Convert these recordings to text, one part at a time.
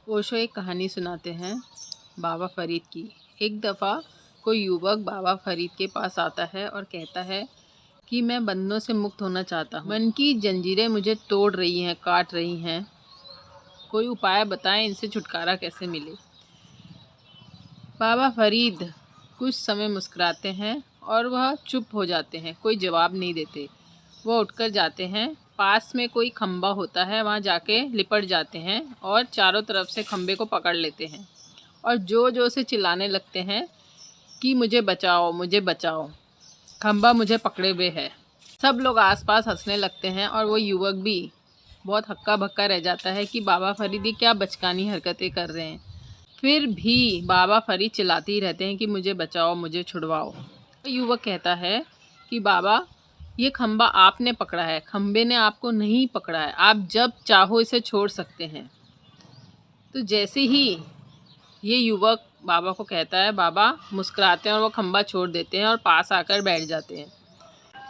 ओशो एक कहानी सुनाते हैं बाबा फरीद की। एक दफ़ा कोई युवक बाबा फरीद के पास आता है और कहता है कि मैं बंधनों से मुक्त होना चाहता हूँ। मन की जंजीरें मुझे तोड़ रही हैं, काट रही हैं। कोई उपाय बताएं, इनसे छुटकारा कैसे मिले। बाबा फरीद कुछ समय मुस्कुराते हैं और वह चुप हो जाते हैं, कोई जवाब नहीं देते। वह उठकर जाते हैं। पास में कोई खंबा होता है, वहाँ जाके लिपट जाते हैं और चारों तरफ से खंबे को पकड़ लेते हैं और जोर से चिल्लाने लगते हैं कि मुझे बचाओ, मुझे बचाओ, खंबा मुझे पकड़े हुए है। सब लोग आसपास हंसने लगते हैं और वो युवक भी बहुत हक्का बक्का रह जाता है कि बाबा फरीद ये क्या बचकानी हरकतें कर रहे हैं। फिर भी बाबा फरीद चिल्लाते ही रहते हैं कि मुझे बचाओ, मुझे छुड़वाओ। युवक कहता है कि बाबा ये खंबा आपने पकड़ा है, खंबे ने आपको नहीं पकड़ा है, आप जब चाहो इसे छोड़ सकते हैं। तो जैसे ही ये युवक बाबा को कहता है, बाबा मुस्कुराते हैं और वो खंबा छोड़ देते हैं और पास आकर बैठ जाते हैं।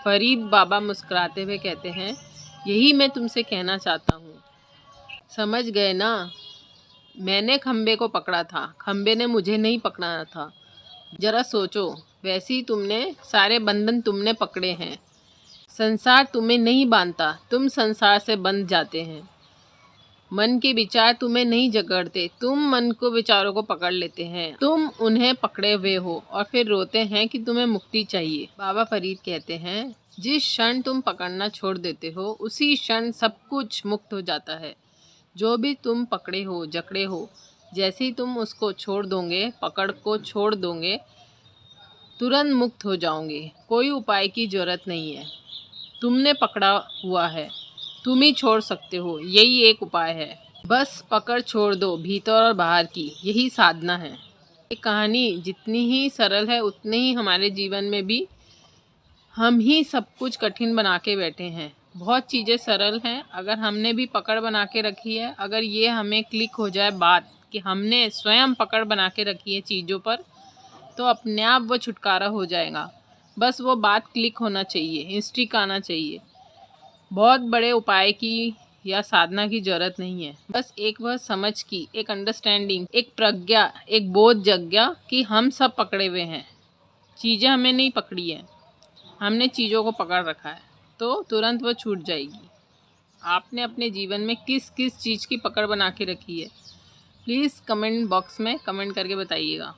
फरीद बाबा मुस्कुराते हुए कहते हैं, यही मैं तुमसे कहना चाहता हूँ, समझ गए ना? मैंने खंबे को पकड़ा था, खंबे ने मुझे नहीं पकड़ना था। जरा सोचो, वैसे ही तुमने सारे बंधन तुमने पकड़े हैं। संसार तुम्हें नहीं बांधता, तुम संसार से बंध जाते हैं। मन के विचार तुम्हें नहीं जकड़ते, तुम मन को विचारों को पकड़ लेते हैं। तुम उन्हें पकड़े हुए हो और फिर रोते हैं कि तुम्हें मुक्ति चाहिए। बाबा फरीद कहते हैं, जिस क्षण तुम पकड़ना छोड़ देते हो उसी क्षण सब कुछ मुक्त हो जाता है। जो भी तुम पकड़े हो, जकड़े हो, जैसे ही तुम उसको छोड़ दोगे, पकड़ को छोड़ दोगे, तुरंत मुक्त हो जाओगे। कोई उपाय की ज़रूरत नहीं है, तुमने पकड़ा हुआ है, तुम ही छोड़ सकते हो। यही एक उपाय है, बस पकड़ छोड़ दो, भीतर और बाहर की, यही साधना है। ये कहानी जितनी ही सरल है उतने ही हमारे जीवन में भी हम ही सब कुछ कठिन बना के बैठे हैं। बहुत चीज़ें सरल हैं, अगर हमने भी पकड़ बना के रखी है, अगर ये हमें क्लिक हो जाए बात कि हमने स्वयं पकड़ बना के रखी है चीज़ों पर, तो अपने आप वो छुटकारा हो जाएगा। बस वो बात क्लिक होना चाहिए, इंस्टिक आना चाहिए। बहुत बड़े उपाय की या साधना की ज़रूरत नहीं है, बस एक वह समझ की, एक अंडरस्टैंडिंग, एक प्रज्ञा, एक बोध जग गया कि हम सब पकड़े हुए हैं। चीज़ें हमें नहीं पकड़ी हैं, हमने चीज़ों को पकड़ रखा है, तो तुरंत वो छूट जाएगी। आपने अपने जीवन में किस किस चीज़ की पकड़ बना के रखी है, प्लीज़ कमेंट बॉक्स में कमेंट करके बताइएगा।